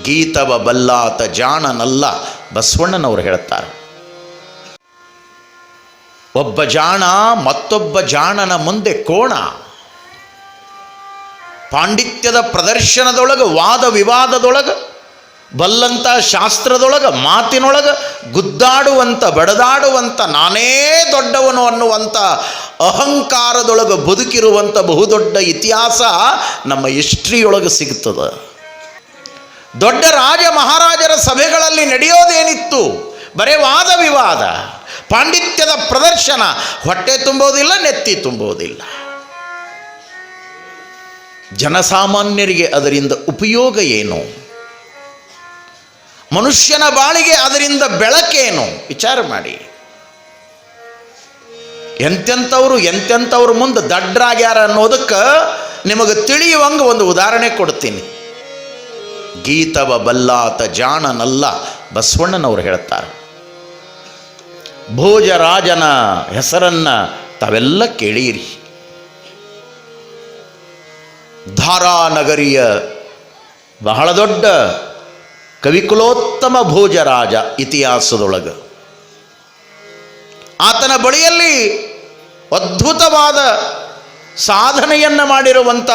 ಗೀತವ ಬಲ್ಲಾತ ಜಾಣನಲ್ಲ ಬಸವಣ್ಣನವರು ಹೇಳ್ತಾರೆ. ಒಬ್ಬ ಜಾಣ ಮತ್ತೊಬ್ಬ ಜಾಣನ ಮುಂದೆ ಕೋಣ. ಪಾಂಡಿತ್ಯದ ಪ್ರದರ್ಶನದೊಳಗೆ, ವಾದ ವಿವಾದದೊಳಗೆ, ಬಲ್ಲಂಥ ಶಾಸ್ತ್ರದೊಳಗೆ, ಮಾತಿನೊಳಗೆ ಗುದ್ದಾಡುವಂಥ, ಬಡದಾಡುವಂಥ, ನಾನೇ ದೊಡ್ಡವನು ಅನ್ನುವಂಥ ಅಹಂಕಾರದೊಳಗೆ ಬದುಕಿರುವಂಥ ಬಹುದೊಡ್ಡ ಇತಿಹಾಸ ನಮ್ಮ ಹಿಸ್ಟ್ರಿಯೊಳಗೆ ಸಿಗ್ತದೆ. ದೊಡ್ಡ ರಾಜ ಮಹಾರಾಜರ ಸಭೆಗಳಲ್ಲಿ ನಡೆಯೋದೇನಿತ್ತು? ಬರೇ ವಾದ ವಿವಾದ, ಪಾಂಡಿತ್ಯದ ಪ್ರದರ್ಶನ. ಹೊಟ್ಟೆ ತುಂಬೋದಿಲ್ಲ, ನೆತ್ತಿ ತುಂಬೋದಿಲ್ಲ. ಜನಸಾಮಾನ್ಯರಿಗೆ ಅದರಿಂದ ಉಪಯೋಗ ಏನು? ಮನುಷ್ಯನ ಬಾಳಿಗೆ ಅದರಿಂದ ಬೆಳಕೇನು? ವಿಚಾರ ಮಾಡಿ. ಎಂತೆಂಥವ್ರು ಮುಂದೆ ದಡ್ಡರಾಗ್ಯಾರ ಅನ್ನೋದಕ್ಕೆ ನಿಮಗೆ ತಿಳಿಯುವಂಗೆ ಒಂದು ಉದಾಹರಣೆ ಕೊಡ್ತೀನಿ. ಗೀತವ ಬಲ್ಲಾತ ಜಾಣನಲ್ಲ ಬಸವಣ್ಣನವರು ಹೇಳ್ತಾರೆ. ಭೋಜರಾಜನ ಹೆಸರನ್ನು ತಾವೆಲ್ಲ ಕೇಳೀರಿ. ಧಾರಾನಗರಿಯ ಬಹಳ ದೊಡ್ಡ ಕವಿಕುಲೋತ್ತಮ ಭೋಜರಾಜ ಇತಿಹಾಸದೊಳಗೆ. ಆತನ ಬಳಿಯಲ್ಲಿ ಅದ್ಭುತವಾದ ಸಾಧನೆಯನ್ನು ಮಾಡಿರುವಂಥ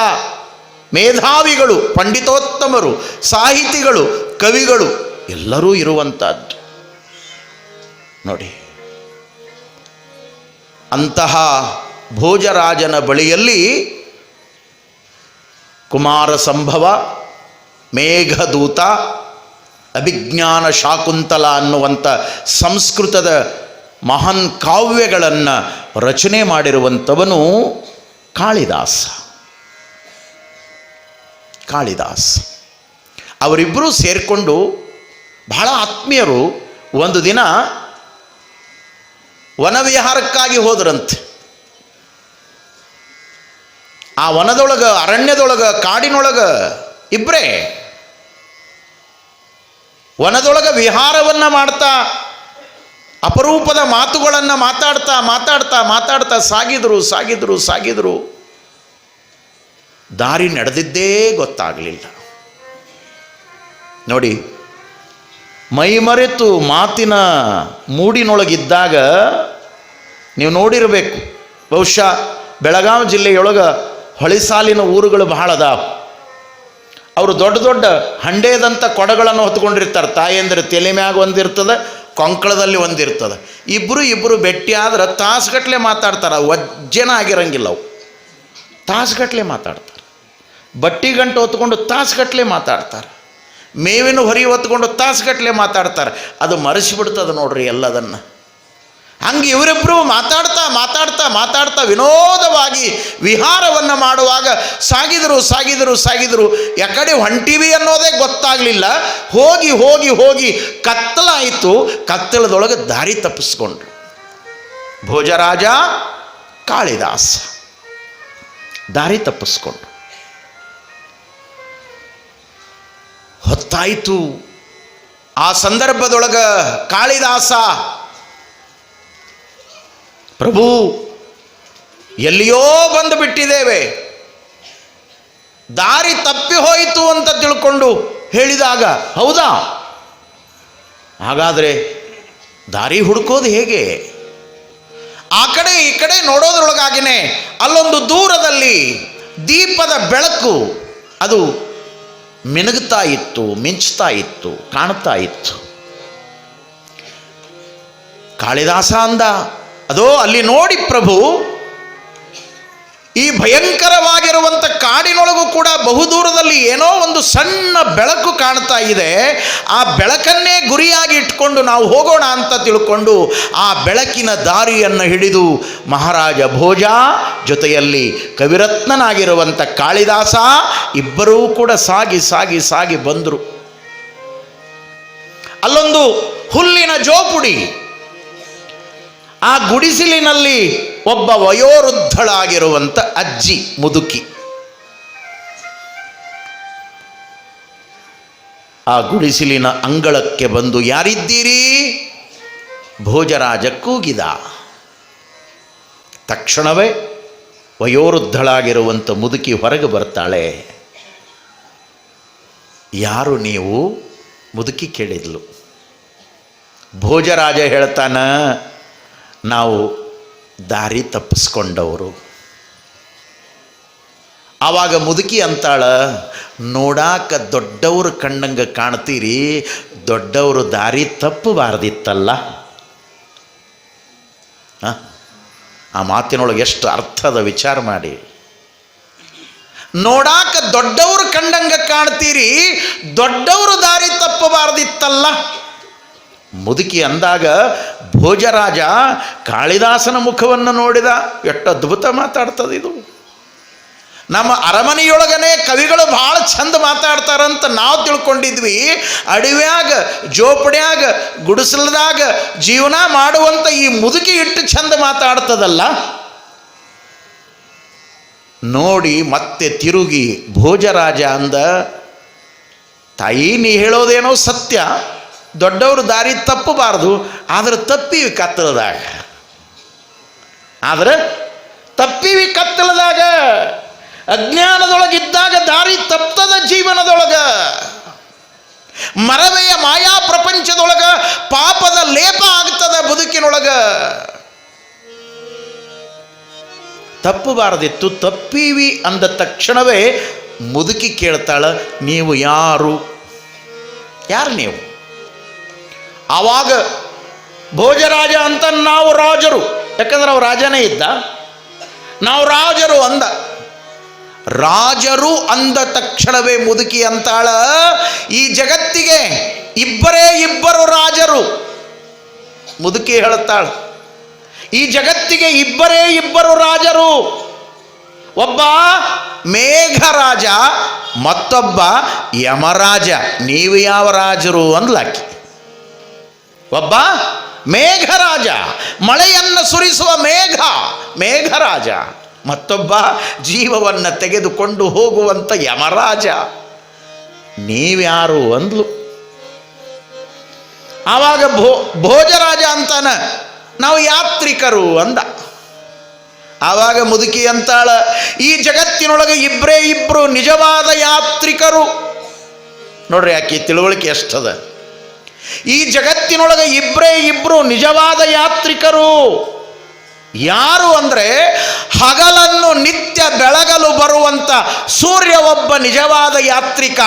ಮೇಧಾವಿಗಳು, ಪಂಡಿತೋತ್ತಮರು, ಸಾಹಿತಿಗಳು, ಕವಿಗಳು ಎಲ್ಲರೂ ಇರುವಂಥದ್ದು ನೋಡಿ. ಅಂತಹ ಭೋಜರಾಜನ ಬಳಿಯಲ್ಲಿ ಕುಮಾರ ಸಂಭವ, ಮೇಘದೂತ, ಅಭಿಜ್ಞಾನ ಶಾಕುಂತಲ ಅನ್ನುವಂಥ ಸಂಸ್ಕೃತದ ಮಹಾನ್ ಕಾವ್ಯಗಳನ್ನು ರಚನೆ ಮಾಡಿರುವಂಥವನು ಕಾಳಿದಾಸ. ಅವರಿಬ್ಬರೂ ಸೇರಿಕೊಂಡು ಬಹಳ ಆತ್ಮೀಯರು. ಒಂದು ದಿನ ವನವಿಹಾರಕ್ಕಾಗಿ ಹೋದ್ರಂತೆ. ಆ ವನದೊಳಗೆ, ಅರಣ್ಯದೊಳಗೆ, ಕಾಡಿನೊಳಗೆ ಇಬ್ಬರೇ ವನದೊಳಗೆ ವಿಹಾರವನ್ನು ಮಾಡ್ತಾ ಅಪರೂಪದ ಮಾತುಗಳನ್ನು ಮಾತಾಡ್ತಾ ಸಾಗಿದ್ರು. ದಾರಿ ನಡೆದಿದ್ದೇ ಗೊತ್ತಾಗಲಿಲ್ಲ ನೋಡಿ. ಮೈಮರೆತು ಮಾತಿನ ಮೂಡಿನೊಳಗಿದ್ದಾಗ ನೀವು ನೋಡಿರಬೇಕು. ಬಹುಶಃ ಬೆಳಗಾವಿ ಜಿಲ್ಲೆಯೊಳಗೆ ಹೊಳಿಸಾಲಿನ ಊರುಗಳು ಬಹಳ ಅದಾವ. ಅವರು ದೊಡ್ಡ ದೊಡ್ಡ ಹಂಡೇದಂಥ ಕೊಡಗಳನ್ನು ಹೊತ್ಕೊಂಡಿರ್ತಾರೆ. ತಾಯಂದ್ರೆ ತಲೆ ಮ್ಯಾಗ ಒಂದಿರ್ತದೆ, ಕೊಂಕಳದಲ್ಲಿ ಒಂದಿರ್ತದೆ. ಇಬ್ಬರು ಭೇಟಿ ಆದ್ರೆ ತಾಸುಗಟ್ಟಲೆ ಮಾತಾಡ್ತಾರೆ. ವಜ್ಜನ ಆಗಿರಂಗಿಲ್ಲ ಅವು. ತಾಸುಗಟ್ಟಲೆ ಮಾತಾಡ್ತಾರೆ. ಬಟ್ಟಿ ಗಂಟು ಹೊತ್ಕೊಂಡು ತಾಸುಗಟ್ಟಲೆ ಮಾತಾಡ್ತಾರೆ. ಮೇವಿನ ಹೊರಿ ಹೊತ್ಕೊಂಡು ತಾಸುಗಟ್ಟಲೆ ಮಾತಾಡ್ತಾರೆ. ಅದು ಮರೆಸಿಬಿಡ್ತದೆ ನೋಡ್ರಿ ಎಲ್ಲದನ್ನು. ಹಂಗೆ ಇವರಿಬ್ಬರು ಮಾತಾಡ್ತಾ ವಿನೋದವಾಗಿ ವಿಹಾರವನ್ನು ಮಾಡುವಾಗ ಸಾಗಿದ್ರು. ಯಾಕಡೆ ಹೊಂಟಿವಿ ಅನ್ನೋದೇ ಗೊತ್ತಾಗಲಿಲ್ಲ. ಹೋಗಿ ಕತ್ತಲಾಯಿತು. ಕತ್ತಲದೊಳಗೆ ದಾರಿ ತಪ್ಪಿಸ್ಕೊಂಡ್ರು ಭೋಜರಾಜ, ಕಾಳಿದಾಸ ದಾರಿ ತಪ್ಪಿಸ್ಕೊಂಡ್ರು. ಹೊತ್ತಾಯಿತು. ಆ ಸಂದರ್ಭದೊಳಗೆ ಕಾಳಿದಾಸ, ಪ್ರಭು ಎಲ್ಲಿಯೋ ಬಂದು ಬಿಟ್ಟಿದ್ದೇವೆ, ದಾರಿ ತಪ್ಪಿ ಹೋಯಿತು ಅಂತ ತಿಳ್ಕೊಂಡು ಹೇಳಿದಾಗ, ಹೌದಾ, ಹಾಗಾದರೆ ದಾರಿ ಹುಡುಕೋದು ಹೇಗೆ? ಆ ಕಡೆ ಈ ಕಡೆ ನೋಡೋದ್ರೊಳಗಾಗಿನೇ ಅಲ್ಲೊಂದು ದೂರದಲ್ಲಿ ದೀಪದ ಬೆಳಕು ಅದು ಮಿನುಗ್ತಾ ಇತ್ತು, ಮಿಂಚ್ತಾ ಇತ್ತು, ಕಾಣ್ತಾ ಇತ್ತು. ಕಾಳಿದಾಸ ಅಂದ, ಅದೋ ಅಲ್ಲಿ ನೋಡಿ ಪ್ರಭು, ಈ ಭಯಂಕರವಾಗಿರುವಂಥ ಕಾಡಿನೊಳಗೂ ಕೂಡ ಬಹುದೂರದಲ್ಲಿ ಏನೋ ಒಂದು ಸಣ್ಣ ಬೆಳಕು ಕಾಣ್ತಾ ಇದೆ. ಆ ಬೆಳಕನ್ನೇ ಗುರಿಯಾಗಿ ಇಟ್ಕೊಂಡು ನಾವು ಹೋಗೋಣ ಅಂತ ತಿಳ್ಕೊಂಡು ಆ ಬೆಳಕಿನ ದಾರಿಯನ್ನು ಹಿಡಿದು ಮಹಾರಾಜ ಭೋಜ ಜೊತೆಯಲ್ಲಿ ಕವಿರತ್ನನಾಗಿರುವಂಥ ಕಾಳಿದಾಸ ಇಬ್ಬರೂ ಕೂಡ ಸಾಗಿ ಬಂದರು. ಅಲ್ಲೊಂದು ಹುಲ್ಲಿನ ಜೋಪುಡಿ, ಆ ಗುಡಿಸಿಲಿನಲ್ಲಿ ಒಬ್ಬ ವಯೋವೃದ್ಧಳಾಗಿರುವಂಥ ಅಜ್ಜಿ, ಮುದುಕಿ. ಆ ಗುಡಿಸಿಲಿನ ಅಂಗಳಕ್ಕೆ ಬಂದು, ಯಾರಿದ್ದೀರಿ? ಭೋಜರಾಜ ಕೂಗಿದ. ತಕ್ಷಣವೇ ವಯೋವೃದ್ಧಳಾಗಿರುವಂಥ ಮುದುಕಿ ಹೊರಗೆ ಬರ್ತಾಳೆ. ಯಾರು ನೀವು? ಮುದುಕಿ ಕೇಳಿದ್ಲು. ಭೋಜರಾಜ ಹೇಳ್ತಾನ, ನಾವು ದಾರಿ ತಪ್ಪಿಸ್ಕೊಂಡವರು. ಆವಾಗ ಮುದುಕಿ ಅಂತಾಳ, ನೋಡಾಕ ದೊಡ್ಡವರು ಕಣ್ಣಂಗೆ ಕಾಣ್ತೀರಿ, ದೊಡ್ಡವರು ದಾರಿ ತಪ್ಪಬಾರ್ದಿತ್ತಲ್ಲ. ಆ ಮಾತಿನೊಳಗೆ ಎಷ್ಟು ಅರ್ಥದ ವಿಚಾರ ಮಾಡಿ. ನೋಡಾಕ ದೊಡ್ಡವರು ಕಂಡಂಗೆ ಕಾಣ್ತೀರಿ, ದೊಡ್ಡವರು ದಾರಿ ತಪ್ಪಬಾರ್ದಿತ್ತಲ್ಲ. ಮುದುಕಿ ಅಂದಾಗ ಭೋಜರಾಜ ಕಾಳಿದಾಸನ ಮುಖವನ್ನು ನೋಡಿದ. ಎಷ್ಟು ಅದ್ಭುತ ಮಾತಾಡ್ತದೆ ಇದು. ನಮ್ಮ ಅರಮನೆಯೊಳಗನೆ ಕವಿಗಳು ಭಾಳ ಚಂದ ಮಾತಾಡ್ತಾರಂತ ನಾವು ತಿಳ್ಕೊಂಡಿದ್ವಿ. ಅಡವ್ಯಾಗ, ಜೋಪಡ್ಯಾಗ, ಗುಡಿಸಲದಾಗ ಜೀವನ ಮಾಡುವಂಥ ಈ ಮುದುಕಿ ಇಟ್ಟು ಚಂದ ಮಾತಾಡ್ತದಲ್ಲ. ನೋಡಿ ಮತ್ತೆ ತಿರುಗಿ ಭೋಜರಾಜ ಅಂದ, ತಾಯಿ ನೀ ಹೇಳೋದೇನೋ ಸತ್ಯ, ದೊಡ್ಡವರು ದಾರಿ ತಪ್ಪಬಾರ್ದು, ಆದ್ರೆ ತಪ್ಪಿವಿ ಕತ್ತಲದಾಗ. ಆದ್ರೆ ತಪ್ಪಿವಿ ಕತ್ತಲದಾಗ. ಅಜ್ಞಾನದೊಳಗಿದ್ದಾಗ ದಾರಿ ತಪ್ತದ ಜೀವನದೊಳಗ. ಮರವೆಯ ಮಾಯಾ ಪ್ರಪಂಚದೊಳಗ ಪಾಪದ ಲೇಪ ಆಗ್ತದ ಬದುಕಿನೊಳಗ. ತಪ್ಪಬಾರದಿತ್ತು, ತಪ್ಪೀವಿ ಅಂದ ತಕ್ಷಣವೇ ಮುದುಕಿ ಕೇಳ್ತಾಳ, ನೀವು ಯಾರು? ಯಾರು ನೀವು? ಆವಾಗ ಭೋಜರಾಜ ಅಂತ, ನಾವು ರಾಜರು. ಯಾಕಂದ್ರೆ ಅವ್ರು ರಾಜನೇ ಇದ್ದ. ನಾವು ರಾಜರು ಅಂದ. ರಾಜರು ಅಂದ ತಕ್ಷಣವೇ ಮುದುಕಿ ಅಂತಾಳ, ಈ ಜಗತ್ತಿಗೆ ಇಬ್ಬರೇ ಇಬ್ಬರು ರಾಜರು. ಮುದುಕಿ ಹೇಳುತ್ತಾಳ, ಈ ಜಗತ್ತಿಗೆ ಇಬ್ಬರೇ ಇಬ್ಬರು ರಾಜರು. ಒಬ್ಬ ಮೇಘರಾಜ, ಮತ್ತೊಬ್ಬ ಯಮರಾಜ. ನೀವು ಯಾವ ರಾಜರು ಅಂದ್ಲಾಕಿ. ಒಬ್ಬ ಮೇಘರಾಜ, ಮಳೆಯನ್ನು ಸುರಿಸುವ ಮೇಘರಾಜ. ಮತ್ತೊಬ್ಬ ಜೀವವನ್ನು ತೆಗೆದುಕೊಂಡು ಹೋಗುವಂಥ ಯಮರಾಜ. ನೀವ್ಯಾರು ಅಂದ್ಲು. ಆವಾಗ ಭೋಜರಾಜ ಅಂತಾನ, ನಾವು ಯಾತ್ರಿಕರು ಅಂದ. ಆವಾಗ ಮುದುಕಿ ಅಂತಾಳ, ಈ ಜಗತ್ತಿನೊಳಗೆ ಇಬ್ಬರೇ ಇಬ್ಬರು ನಿಜವಾದ ಯಾತ್ರಿಕರು. ನೋಡ್ರಿ ಆಕೆ ತಿಳುವಳಿಕೆ ಎಷ್ಟದ. ಈ ಜಗತ್ತಿನೊಳಗೆ ಇಬ್ಬರೇ ಇಬ್ಬರು ನಿಜವಾದ ಯಾತ್ರಿಕರು. ಯಾರು ಅಂದರೆ, ಹಗಲನ್ನು ನಿತ್ಯ ಬೆಳಗಲು ಬರುವಂಥ ಸೂರ್ಯ ಒಬ್ಬ ನಿಜವಾದ ಯಾತ್ರಿಕ,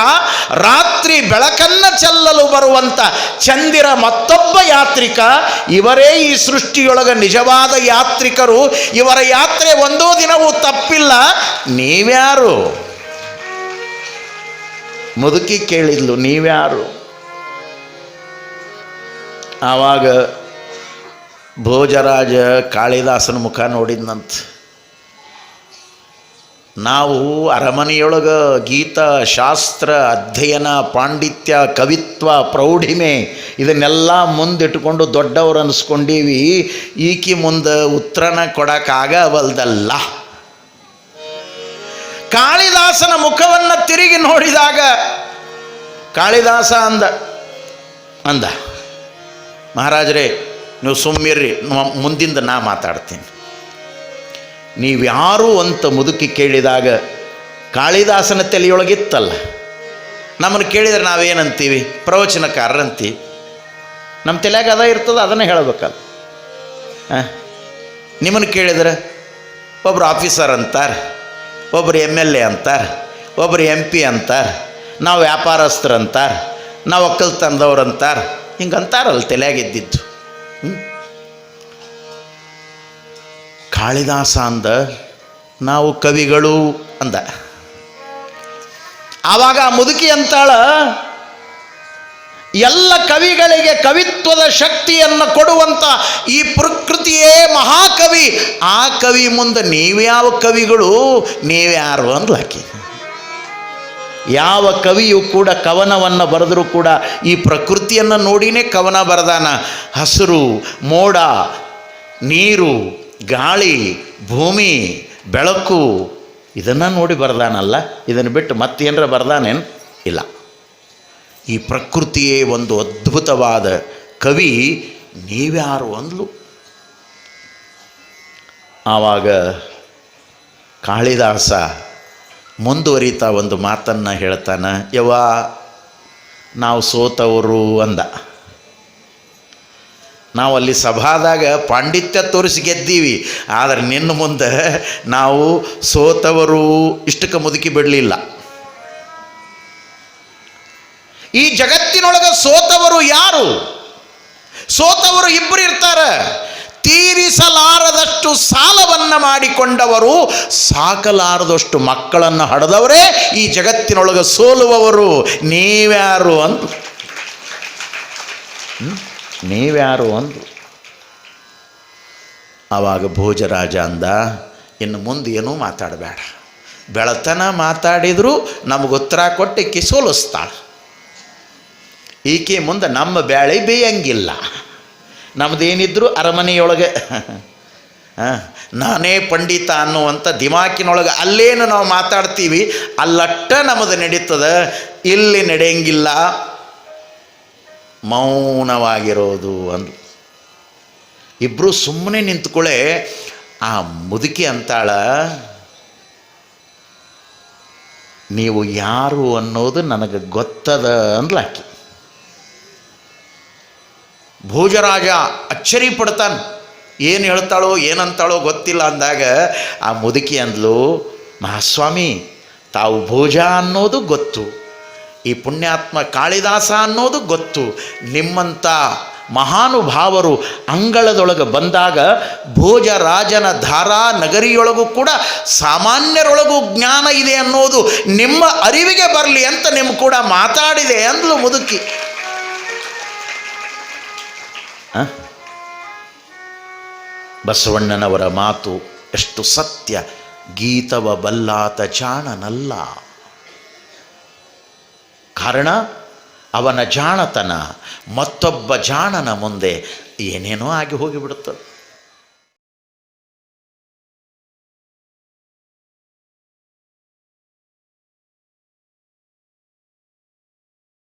ರಾತ್ರಿ ಬೆಳಕನ್ನು ಚೆಲ್ಲಲು ಬರುವಂಥ ಚಂದಿರ ಮತ್ತೊಬ್ಬ ಯಾತ್ರಿಕ. ಇವರೇ ಈ ಸೃಷ್ಟಿಯೊಳಗೆ ನಿಜವಾದ ಯಾತ್ರಿಕರು. ಇವರ ಯಾತ್ರೆ ಒಂದೂ ದಿನವೂ ತಪ್ಪಿಲ್ಲ. ನೀವ್ಯಾರು? ಮುದುಕಿ ಕೇಳಿದ್ಲು, ನೀವ್ಯಾರು? ಆವಾಗ ಭೋಜರಾಜ ಕಾಳಿದಾಸನ ಮುಖ ನೋಡಿದ್ನಂತ. ನಾವು ಅರಮನೆಯೊಳಗೆ ಗೀತ ಶಾಸ್ತ್ರ ಅಧ್ಯಯನ, ಪಾಂಡಿತ್ಯ, ಕವಿತ್ವ, ಪ್ರೌಢಿಮೆ ಇದನ್ನೆಲ್ಲ ಮುಂದಿಟ್ಟುಕೊಂಡು ದೊಡ್ಡವರು ಅನಿಸ್ಕೊಂಡೀವಿ. ಈಕಿ ಮುಂದೆ ಉತ್ತರನ ಕೊಡೋಕ್ಕಾಗವಲ್ದಲ್ಲ. ಕಾಳಿದಾಸನ ಮುಖವನ್ನು ತಿರುಗಿ ನೋಡಿದಾಗ ಕಾಳಿದಾಸ ಅಂದ, ಮಹಾರಾಜರೇ ನೀವು ಸುಮ್ಮಿರ್ರಿ, ಮುಂದಿಂದ ನಾ ಮಾತಾಡ್ತೀನಿ. ನೀವ್ಯಾರು ಅಂತ ಮುದುಕಿ ಕೇಳಿದಾಗ ಕಾಳಿದಾಸನ ತಲೆಯೊಳಗಿತ್ತಲ್ಲ. ನಮ್ಮನ್ನು ಕೇಳಿದರೆ ನಾವೇನಂತೀವಿ? ಪ್ರವಚನಕಾರರಂತೀವಿ. ನಮ್ಮ ತಲೆಯಾಗ ಅದ ಇರ್ತದೆ, ಅದನ್ನೇ ಹೇಳಬೇಕಲ್ಲ. ನಿಮ್ಮನ್ನು ಕೇಳಿದರೆ ಒಬ್ಬರು ಆಫೀಸರ್ ಅಂತಾರೆ, ಒಬ್ಬರು MLA ಅಂತಾರೆ, ಒಬ್ಬರು MP ಅಂತಾರೆ, ನಾವು ವ್ಯಾಪಾರಸ್ಥರು ಅಂತಾರೆ, ನಾವು ಒಕ್ಕಲ್ತನದವ್ರು ಅಂತಾರೆ. ಹಿಂಗಂತಾರಲ್ಲ ತಲೆಯಾಗಿದ್ದಿದ್ದು. ಕಾಳಿದಾಸ ಅಂದ, ನಾವು ಕವಿಗಳು ಅಂದ. ಆವಾಗ ಮುದುಕಿ ಅಂತಾಳ, ಎಲ್ಲ ಕವಿಗಳಿಗೆ ಕವಿತ್ವದ ಶಕ್ತಿಯನ್ನು ಕೊಡುವಂಥ ಈ ಪ್ರಕೃತಿಯೇ ಮಹಾಕವಿ. ಆ ಕವಿ ಮುಂದೆ ನೀವ್ಯಾವ ಕವಿಗಳು, ನೀವ್ಯಾರು ಅಂದ್ಲಾಕಿ. ಯಾವ ಕವಿಯು ಕೂಡ ಕವನವನ್ನು ಬರೆದರೂ ಕೂಡ ಈ ಪ್ರಕೃತಿಯನ್ನು ನೋಡಿನೇ ಕವನ ಬರೆದಾನ. ಹಸಿರು, ಮೋಡ, ನೀರು, ಗಾಳಿ, ಭೂಮಿ, ಬೆಳಕು ಇದನ್ನು ನೋಡಿ ಬರೆದಾನಲ್ಲ. ಇದನ್ನು ಬಿಟ್ಟು ಮತ್ತೇನರ ಬರೆದಾನೇನು? ಇಲ್ಲ. ಈ ಪ್ರಕೃತಿಯೇ ಒಂದು ಅದ್ಭುತವಾದ ಕವಿ. ನೀವ್ಯಾರು ಅಂದ್ಲು. ಆವಾಗ ಕಾಳಿದಾಸ ಮುಂದುವರಿತಾ ಒಂದು ಮಾತನ್ನು ಹೇಳ್ತಾನೆ. ಯವ್ವ ನಾವು ಸೋತವರು ಅಂದ. ನಾವು ಅಲ್ಲಿ ಸಭಾದಾಗ ಪಾಂಡಿತ್ಯ ತೋರಿಸಿ ಗೆದ್ದೀವಿ, ಆದರೆ ನಿನ್ನ ಮುಂದೆ ನಾವು ಸೋತವರು ಇಷ್ಟಕ್ಕೆ ಮುದುಕಿ ಬಿಡಲಿಲ್ಲ. ಈ ಜಗತ್ತಿನೊಳಗೆ ಸೋತವರು ಯಾರು? ಸೋತವರು ಇಬ್ಬರು ಇರ್ತಾರೆ. ತೀರಿಸಲಾರದಷ್ಟು ಸಾಲವನ್ನು ಮಾಡಿಕೊಂಡವರು, ಸಾಕಲಾರದಷ್ಟು ಮಕ್ಕಳನ್ನು ಹಡೆದವರೇ ಈ ಜಗತ್ತಿನೊಳಗೆ ಸೋಲುವವರು. ನೀವ್ಯಾರು ಅಂದು ನೀವ್ಯಾರು ಅಂದು ಆವಾಗ ಭೋಜರಾಜ ಅಂದ, ಇನ್ನು ಮುಂದೆ ಏನೂ ಮಾತಾಡಬೇಡ. ಬೆಳತನ ಮಾತಾಡಿದರೂ ನಮಗೆ ಉತ್ತರ ಕೊಟ್ಟು ಈಕೆ ಸೋಲಿಸ್ತಾಳೆ. ಈಕೆ ಮುಂದೆ ನಮ್ಮ ಬ್ಯಾಳೆ ಬೇಯಂಗಿಲ್ಲ. ನಮ್ಮದೇನಿದ್ರು ಅರಮನೆಯೊಳಗೆ ನಾನೇ ಪಂಡಿತ ಅನ್ನುವಂಥ ದಿಮಾಕಿನೊಳಗೆ ಅಲ್ಲೇನು ನಾವು ಮಾತಾಡ್ತೀವಿ, ಅಲ್ಲಟ್ಟ ನಮ್ಮದು ನಡೀತದೆ. ಇಲ್ಲಿ ನಡೆಯಂಗಿಲ್ಲ, ಮೌನವಾಗಿರೋದು ಅಂದು. ಇಬ್ಬರು ಸುಮ್ಮನೆ ನಿಂತ್ಕೊಳ್ಳೆ. ಆ ಮುದುಕಿ ಅಂತಾಳ, ನೀವು ಯಾರು ಅನ್ನೋದು ನನಗೆ ಗೊತ್ತದ ಅಂದ್ಲಾಕಿ. ಭೋಜರಾಜ ಅಚ್ಚರಿ ಪಡ್ತಾನೆ. ಏನು ಹೇಳ್ತಾಳೋ ಏನಂತಾಳೋ ಗೊತ್ತಿಲ್ಲ ಅಂದಾಗ ಆ ಮುದುಕಿ ಅಂದ್ಲು, ಮಹಾಸ್ವಾಮಿ, ತಾವು ಭೋಜ ಅನ್ನೋದು ಗೊತ್ತು, ಈ ಪುಣ್ಯಾತ್ಮ ಕಾಳಿದಾಸ ಅನ್ನೋದು ಗೊತ್ತು. ನಿಮ್ಮಂಥ ಮಹಾನುಭಾವರು ಅಂಗಳದೊಳಗೆ ಬಂದಾಗ ಭೋಜರಾಜನ ಧಾರಾ ನಗರಿಯೊಳಗೂ ಕೂಡ ಸಾಮಾನ್ಯರೊಳಗೂ ಜ್ಞಾನ ಇದೆ ಅನ್ನೋದು ನಿಮ್ಮ ಅರಿವಿಗೆ ಬರಲಿ ಅಂತ ನಿಮ್ಮ ಕೂಡ ಮಾತಾಡಿದೆ ಅಂದ್ಲು ಮುದುಕಿ. ಬಸವಣ್ಣನವರ ಮಾತು ಎಷ್ಟು ಸತ್ಯ. ಗೀತವ ಬಲ್ಲಾತ ಜಾಣನಲ್ಲ. ಕಾರಣ ಅವನ ಜಾಣತನ ಮತ್ತೊಬ್ಬ ಜಾಣನ ಮುಂದೆ ಏನೇನೋ ಆಗಿ ಹೋಗಿಬಿಡುತ್ತದೆ.